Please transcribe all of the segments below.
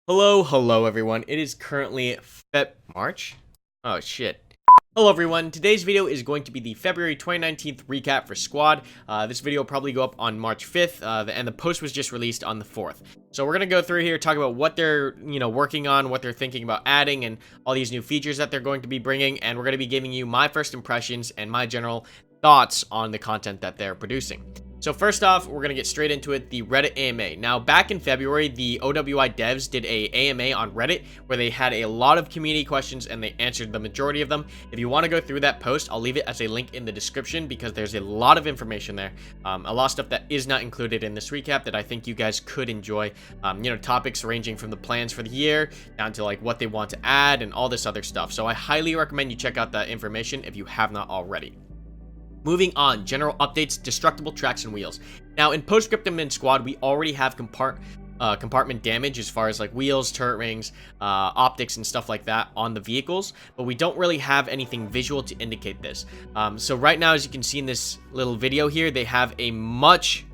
Hello everyone. It is currently March? Oh shit. Hello everyone. Today's video is going to be the February 2019 recap for Squad. This video will probably go up on March 5th, and the post was just released on the 4th. So we're gonna go through here, talk about what they're, working on, what they're thinking about adding, and all these new features that they're going to be bringing, and we're gonna be giving you my first impressions and my general thoughts on the content that they're producing. So first off, we're going to get straight into it, the Reddit AMA. Now, back in February, the OWI devs did a AMA on Reddit where they had a lot of community questions and they answered the majority of them. If you want to go through that post, I'll leave it as a link in the description because there's a lot of information there. A lot of stuff that is not included in this recap that I think you guys could enjoy. Topics ranging from the plans for the year down to like what they want to add and all this other stuff. So I highly recommend you check out that information if you have not already. Moving on, general updates, Destructible tracks and wheels. Now, in Postscriptum and Squad, we already have compartment damage as far as like wheels, turret rings, optics, and stuff like that on the vehicles, but we don't really have anything visual to indicate this. So right now, as you can see in this little video here, they have a much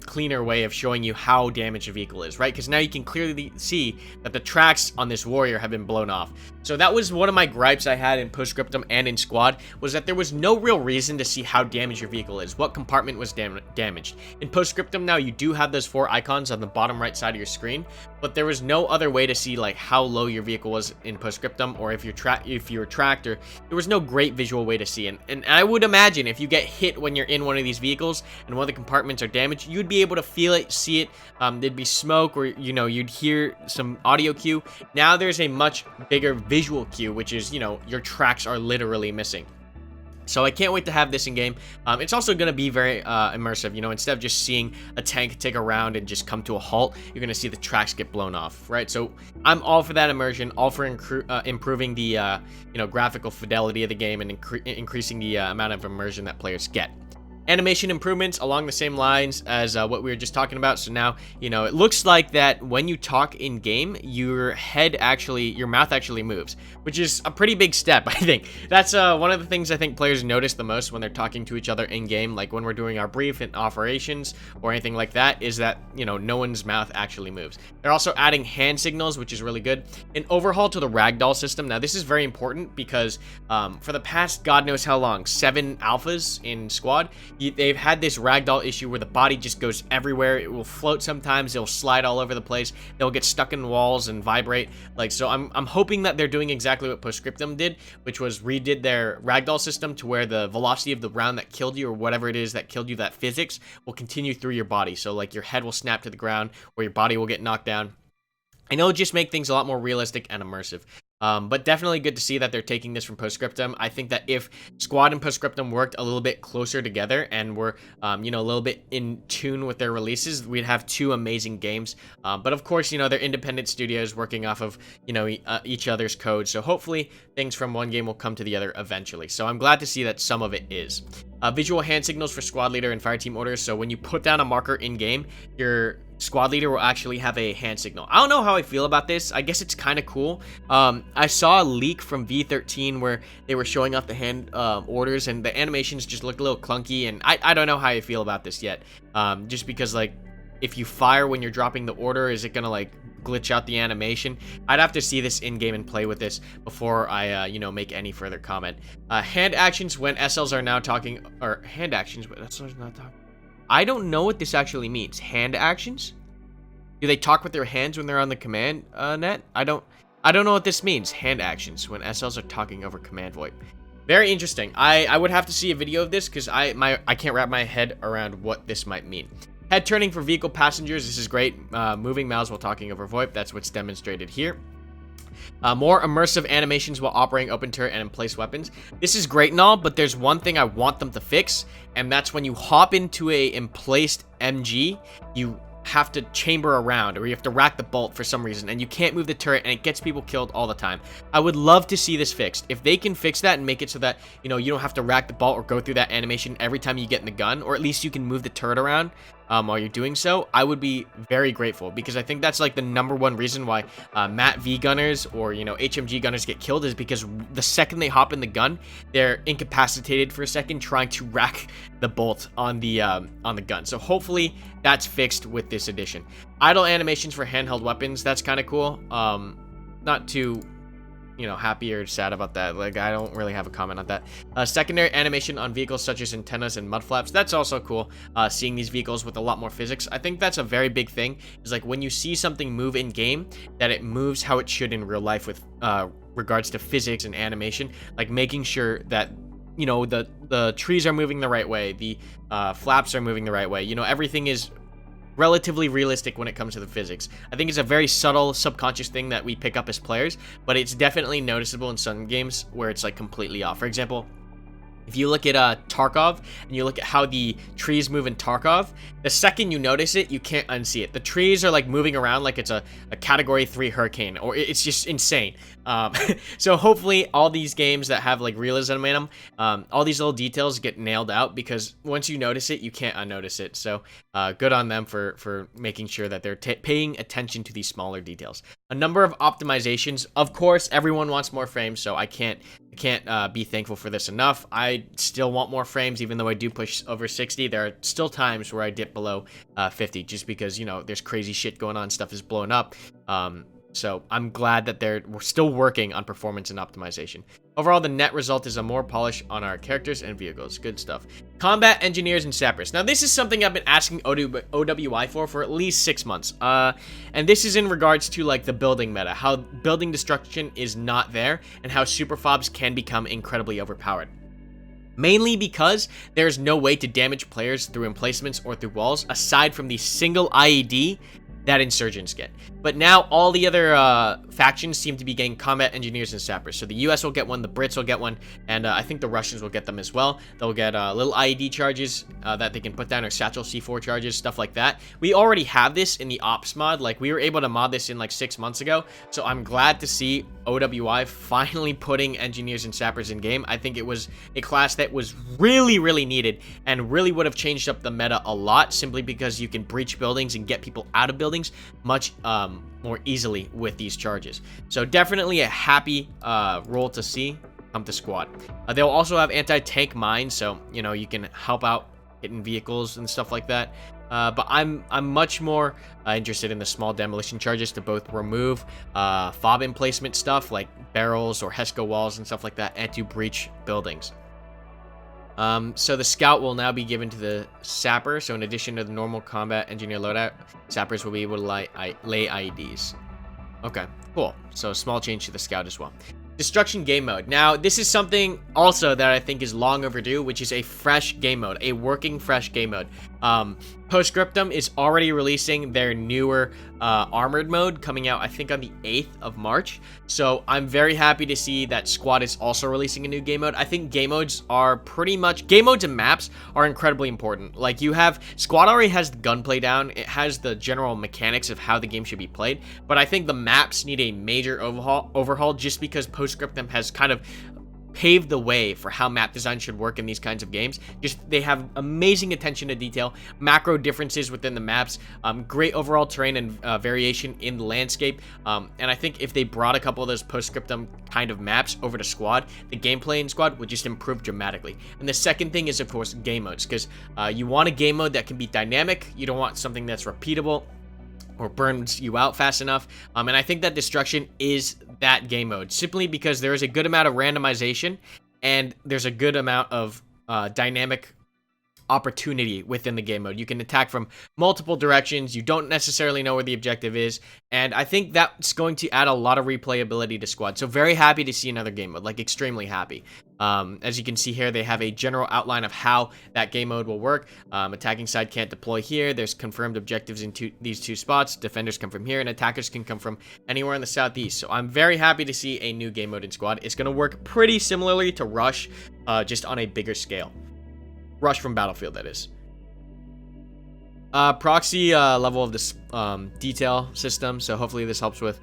cleaner way of showing you how damaged a vehicle is, right? Because now you can clearly see that the tracks on this warrior have been blown off. So that was one of my gripes I had in Postscriptum and in Squad, was that there was no real reason to see how damaged your vehicle is, what compartment was damaged. In Postscriptum now, you do have those 4 icons on the bottom right side of your screen, but there was no other way to see like how low your vehicle was in Postscriptum, or if you're tracked, or there was no great visual way to see. And I would imagine if you get hit when you're in one of these vehicles and one of the compartments are damaged, you'd be able to feel it, see it. There'd be smoke, or you'd hear some audio cue. Now there's a much bigger visual cue, which is your tracks are literally missing. So I can't wait to have this in game. It's also going to be very immersive. Instead of just seeing a tank take a round and just come to a halt, you're going to see the tracks get blown off, right? So I'm all for that immersion, all for improving the graphical fidelity of the game and increasing the amount of immersion that players get. Animation improvements along the same lines as what we were just talking about. So now, it looks like that when you talk in game, your mouth actually moves, which is a pretty big step, I think. That's one of the things I think players notice the most when they're talking to each other in game, like when we're doing our brief and operations or anything like that, is that, no one's mouth actually moves. They're also adding hand signals, which is really good. An overhaul to the ragdoll system. Now, this is very important because for the past God knows how long, 7 alphas in Squad, they've had this ragdoll issue where the body just goes everywhere. It will float sometimes. It'll slide all over the place. They'll get stuck in walls and vibrate. So I'm hoping that they're doing exactly what Postscriptum did, which was redid their ragdoll system to where the velocity of the round that killed you, or whatever it is that killed you, that physics, will continue through your body. So like your head will snap to the ground or your body will get knocked down. I know, just make things a lot more realistic and immersive. But definitely good to see that they're taking this from Postscriptum. I think that if Squad and Postscriptum worked a little bit closer together and were, a little bit in tune with their releases, we'd have 2 amazing games. But of course, they're independent studios working off of, each other's code. So hopefully things from one game will come to the other eventually. So I'm glad to see that some of it is. Visual hand signals for squad leader and fireteam orders. So when you put down a marker in game, your squad leader will actually have a hand signal. I don't know how I feel about this. I guess it's kind of cool. I saw a leak from V13 where they were showing off the hand orders, and the animations just looked a little clunky, and I don't know how I feel about this yet. Just because, like, if you fire when you're dropping the order, is it gonna like glitch out the animation? I'd have to see this in game and play with this before I make any further comment. Hand actions when SLs are now talking, or hand actions when SLs are not talking. I don't know what this actually means. Hand actions? Do they talk with their hands when they're on the command net? I don't know what this means. Hand actions when SLs are talking over command VoIP. Very interesting. I would have to see a video of this because I can't wrap my head around what this might mean. Head turning for vehicle passengers. This is great. Moving mouths while talking over VoIP. That's what's demonstrated here. More immersive animations while operating open turret and in-place weapons. This is great and all, but there's one thing I want them to fix, and that's when you hop into a in-placed MG, you have to chamber around, or you have to rack the bolt for some reason, and you can't move the turret, and it gets people killed all the time. I would love to see this fixed. If they can fix that and make it so that, you don't have to rack the bolt or go through that animation every time you get in the gun, or at least you can move the turret around, while you're doing so, I would be very grateful, because I think that's like the #1 reason why Mat V gunners or, you know, HMG gunners get killed, is because the second they hop in the gun, they're incapacitated for a second trying to rack the bolt on the gun. So hopefully that's fixed with this addition. Idle animations for handheld weapons, that's kind of cool. Not too, you know, happy or sad about that. Like, I don't really have a comment on that. Secondary animation on vehicles such as antennas and mud flaps, that's also cool. Seeing these vehicles with a lot more physics, I think that's a very big thing. Is like when you see something move in game, that it moves how it should in real life with regards to physics and animation. Like making sure that, you know, the trees are moving the right way, the flaps are moving the right way. You know, everything is relatively realistic when it comes to the physics. I think it's a very subtle subconscious thing that we pick up as players, but it's definitely noticeable in some games where it's like completely off. For example, if you look at Tarkov and you look at how the trees move in Tarkov, the second you notice it, you can't unsee it. The trees are like moving around like it's a category 3 hurricane, or it's just insane. So hopefully all these games that have like realism in them, all these little details get nailed out, because once you notice it, you can't unnotice it. So good on them for making sure that they're paying attention to these smaller details. A number of optimizations. Of course, everyone wants more frames, so I can't be thankful for this enough. I still want more frames, even though I do push over 60. There are still times where I dip below 50, just because, you know, there's crazy shit going on, stuff is blowing up. So I'm glad that we're still working on performance and optimization. Overall, the net result is a more polish on our characters and vehicles. Good stuff. Combat engineers and sappers. Now, this is something I've been asking OWI for at least 6 months. And this is in regards to like the building meta, how building destruction is not there, and how super fobs can become incredibly overpowered. Mainly because there's no way to damage players through emplacements or through walls, aside from the single IED that insurgents get. But now all the other factions seem to be getting combat engineers and sappers. So the US will get one, the Brits will get one, and I think the Russians will get them as well. They'll get little IED charges that they can put down, or satchel C4 charges, stuff like that. We already have this in the ops mod. Like, we were able to mod this in like 6 months ago. So I'm glad to see OWI finally putting engineers and sappers in game. I think it was a class that was really, really needed, and really would have changed up the meta a lot, simply because you can breach buildings and get people out of buildings much more easily with these charges. So definitely a happy role to see come to squad. They'll also have anti-tank mines, so, you know, you can help out hitting vehicles and stuff like that. But I'm much more interested in the small demolition charges to both remove fob emplacement stuff like barrels or HESCO walls and stuff like that, and to breach buildings. So the scout will now be given to the sapper. So in addition to the normal combat engineer loadout, sappers will be able to lay IEDs. Okay, cool. So a small change to the scout as well. Destruction game mode. Now, this is something also that I think is long overdue, which is a fresh game mode, a working fresh game mode. Postscriptum is already releasing their newer armored mode, coming out I think on the 8th of March. So I'm very happy to see that Squad is also releasing a new game mode. I think game modes are pretty much, game modes and maps are incredibly important. Like, you have, Squad already has the gunplay down, it has the general mechanics of how the game should be played, but I think the maps need a major overhaul just because Postscriptum has kind of paved the way for how map design should work in these kinds of games. Just, they have amazing attention to detail, macro differences within the maps, great overall terrain and variation in the landscape, and I think if they brought a couple of those Postscriptum kind of maps over to Squad, the gameplay in Squad would just improve dramatically. And the second thing is, of course, game modes, because you want a game mode that can be dynamic. You don't want something that's repeatable or burns you out fast enough, and I think that Destruction is that game mode, simply because there is a good amount of randomization and there's a good amount of dynamic opportunity within the game mode. You can attack from multiple directions, you don't necessarily know where the objective is, and I think that's going to add a lot of replayability to Squad. So very happy to see another game mode, like extremely happy. As you can see here, they have a general outline of how that game mode will work. Attacking side can't deploy here. There's confirmed objectives in these two spots. Defenders come from here, and attackers can come from anywhere in the southeast. So I'm very happy to see a new game mode in Squad. It's going to work pretty similarly to Rush, just on a bigger scale. Rush from Battlefield, that is. Proxy level of this detail system. So hopefully this helps with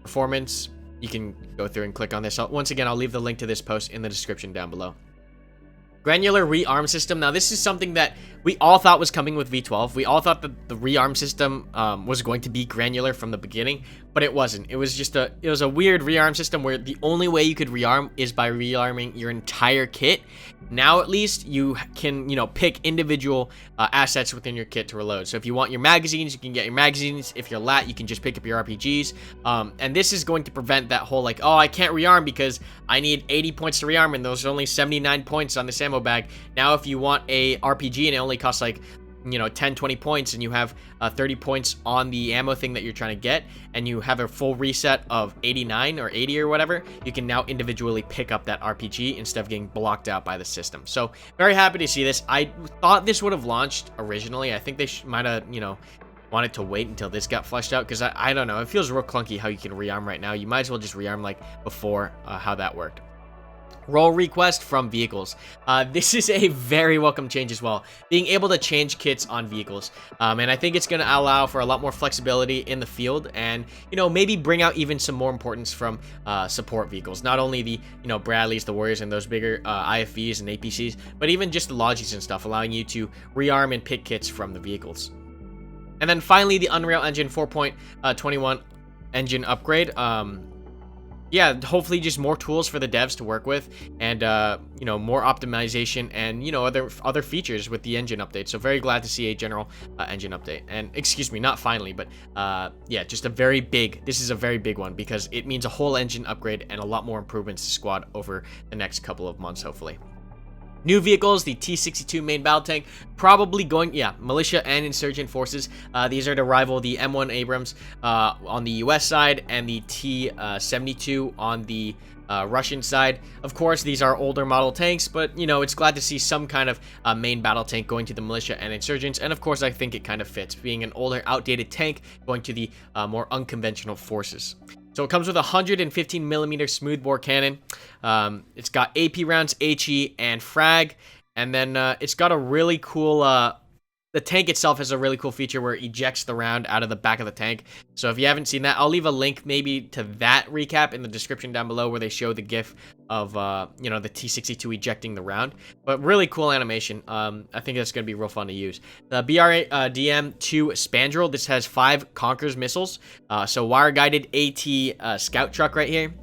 performance. You can go through and click on this. Once again, I'll leave the link to this post in the description down below. Granular Rearm system. Now, this is something that we all thought was coming with V12. We all thought that the rearm system was going to be granular from the beginning, but it wasn't. It was just it was a weird rearm system where the only way you could rearm is by rearming your entire kit. Now at least you can, pick individual assets within your kit to reload. So if you want your magazines, you can get your magazines. If you're lat, you can just pick up your RPGs. And this is going to prevent that whole like, oh, I can't rearm because I need 80 points to rearm and those are only 79 points on this ammo bag. Now if you want a RPG and it only costs like 10 20 points and you have 30 points on the ammo thing that you're trying to get, and you have a full reset of 89 or 80 or whatever, you can now individually pick up that RPG instead of getting blocked out by the system. So very happy to see this. I thought this would have launched originally. I think they might have wanted to wait until this got fleshed out, because I don't know, it feels real clunky how you can rearm right now. You might as well just rearm like before, how that worked. Role request from vehicles. This is a very welcome change as well, being able to change kits on vehicles, and I think it's going to allow for a lot more flexibility in the field, and maybe bring out even some more importance from support vehicles, not only the Bradleys, the Warriors, and those bigger IFVs and APCs, but even just the Logis and stuff, allowing you to rearm and pick kits from the vehicles. And then finally, the Unreal Engine 4.21 engine upgrade. Yeah, hopefully just more tools for the devs to work with, and more optimization and other features with the engine update. So very glad to see a general engine update. And excuse me, not finally, but yeah, just this is a very big one, because it means a whole engine upgrade and a lot more improvements to squad over the next couple of months, hopefully. New vehicles, the T-62 main battle tank, probably going, militia and insurgent forces. These are to rival the M1 Abrams on the US side, and the T-72 on the Russian side. Of course, these are older model tanks, but it's glad to see some kind of main battle tank going to the militia and insurgents. And of course, I think it kind of fits, being an older, outdated tank going to the more unconventional forces. So it comes with a 115mm smoothbore cannon. It's got AP rounds, HE, and frag. And then it's got a really cool... the tank itself has a really cool feature where it ejects the round out of the back of the tank. So if you haven't seen that, I'll leave a link maybe to that recap in the description down below, where they show the GIF of, the T-62 ejecting the round. But really cool animation. I think that's going to be real fun to use. The BRDM-2 Spandrel. This has 5 Conkers missiles. So wire-guided AT scout truck right here.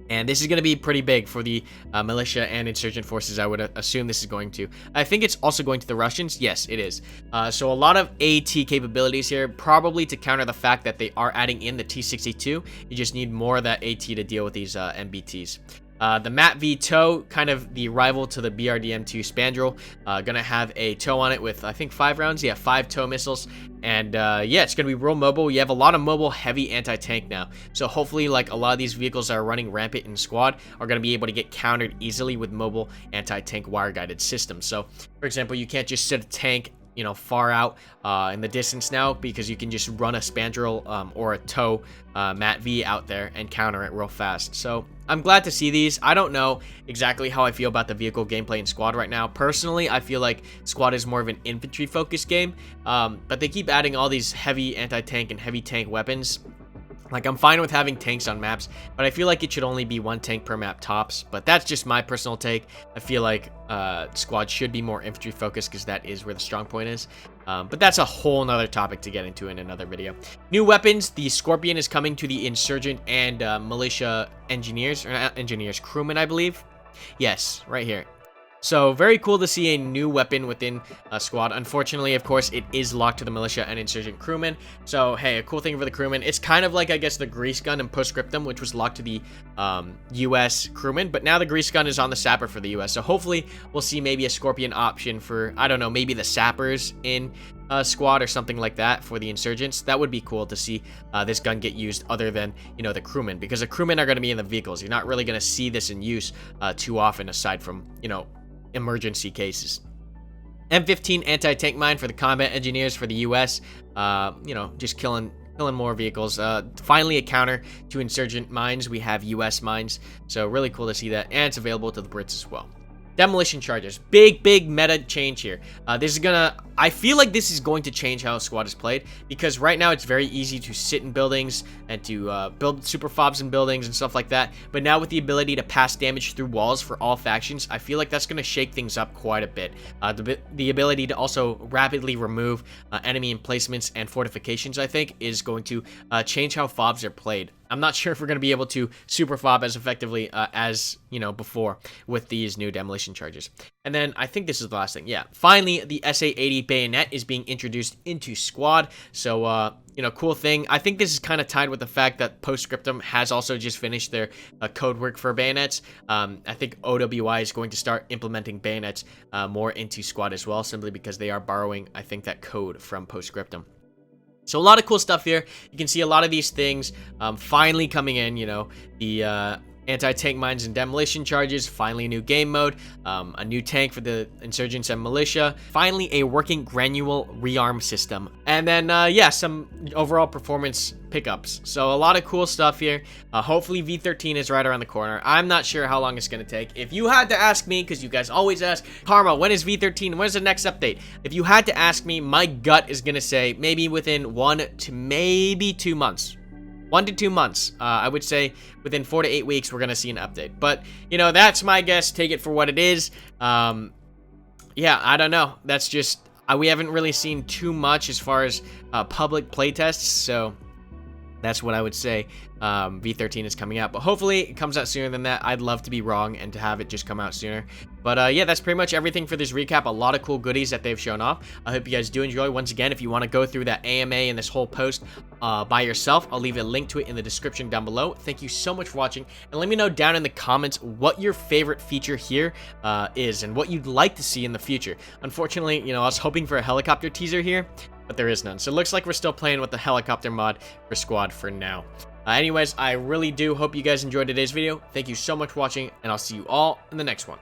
And this is going to be pretty big for the militia and insurgent forces. I would assume this is going to. I think it's also going to the Russians. Yes, it is. So a lot of AT capabilities here, probably to counter the fact that they are adding in the T-62. You just need more of that AT to deal with these MBTs. The MAT-V tow, kind of the rival to the BRDM-2 Spandrel, gonna have a tow on it with, I think, 5 rounds. Yeah, 5 tow missiles. And yeah, it's gonna be real mobile. You have a lot of mobile heavy anti-tank now, so hopefully, like, a lot of these vehicles that are running rampant in squad are gonna be able to get countered easily with mobile anti-tank wire-guided systems. So for example, you can't just sit a tank far out in the distance now, because you can just run a Spandrel or a tow MAT-V out there and counter it real fast. So I'm glad to see these. I don't know exactly how I feel about the vehicle gameplay in Squad right now. Personally, I feel like Squad is more of an infantry-focused game, but they keep adding all these heavy anti-tank and heavy tank weapons. Like, I'm fine with having tanks on maps, but I feel like it should only be 1 tank per map tops. But that's just my personal take. I feel like Squad should be more infantry focused, because that is where the strong point is. But that's a whole nother topic to get into in another video. New weapons. The Scorpion is coming to the insurgent and militia engineers, or not engineers, crewmen, I believe. Yes, right here. So very cool to see a new weapon within a squad. Unfortunately, of course, it is locked to the militia and insurgent crewmen. So hey, a cool thing for the crewmen. It's kind of like, I guess, the grease gun in Postscriptum, which was locked to the US crewmen, but now the grease gun is on the Sapper for the US. So hopefully we'll see maybe a Scorpion option for, I don't know, maybe the Sappers in squad or something like that for the insurgents. That would be cool to see this gun get used other than the crewmen, because the crewmen are going to be in the vehicles. You're not really going to see this in use too often, aside from emergency cases. M15 anti-tank mine for the combat engineers for the US. Just killing more vehicles. Finally a counter to insurgent mines. We have US mines, so really cool to see that, and it's available to the Brits as well. Demolition Charges. Big meta change here. I feel like this is going to change how squad is played, because right now it's very easy to sit in buildings and to build super fobs in buildings and stuff like that. But now with the ability to pass damage through walls for all factions, I feel like that's going to shake things up quite a bit. The ability to also rapidly remove enemy emplacements and fortifications, I think, is going to change how fobs are played. I'm not sure if we're going to be able to super fob as effectively as, before with these new Demolition Charges. And then I think this is the last thing. Yeah, finally, the SA-80 bayonet is being introduced into squad. So, cool thing. I think this is kind of tied with the fact that Postscriptum has also just finished their code work for bayonets. I think OWI is going to start implementing bayonets more into squad as well, simply because they are borrowing, I think, that code from Postscriptum. So a lot of cool stuff here. You can see a lot of these things finally coming in, the anti-tank mines and demolition charges, finally a new game mode, a new tank for the insurgents and militia, finally a working granular rearm system, and then yeah, some overall performance pickups. So a lot of cool stuff here. Hopefully V13 is right around the corner. I'm not sure how long it's going to take. If you had to ask me, because you guys always ask, Karma, when is V13? When is the next update? If you had to ask me, my gut is going to say maybe within 1 to maybe 2 months. 1 to 2 months. I would say within 4 to 8 weeks, we're going to see an update. But, that's my guess. Take it for what it is. Yeah, I don't know. That's just, we haven't really seen too much as far as public playtests. So that's what I would say. V13 is coming out, but hopefully it comes out sooner than that. I'd love to be wrong and to have it just come out sooner. But yeah, that's pretty much everything for this recap. A lot of cool goodies that they've shown off. I hope you guys do enjoy. Once again, if you want to go through that AMA and this whole post by yourself, I'll leave a link to it in the description down below. Thank you so much for watching, and let me know down in the comments what your favorite feature here is and what you'd like to see in the future. Unfortunately, I was hoping for a helicopter teaser here, but there is none. So it looks like we're still playing with the helicopter mod for squad for now. Anyways, I really do hope you guys enjoyed today's video. Thank you so much for watching, and I'll see you all in the next one.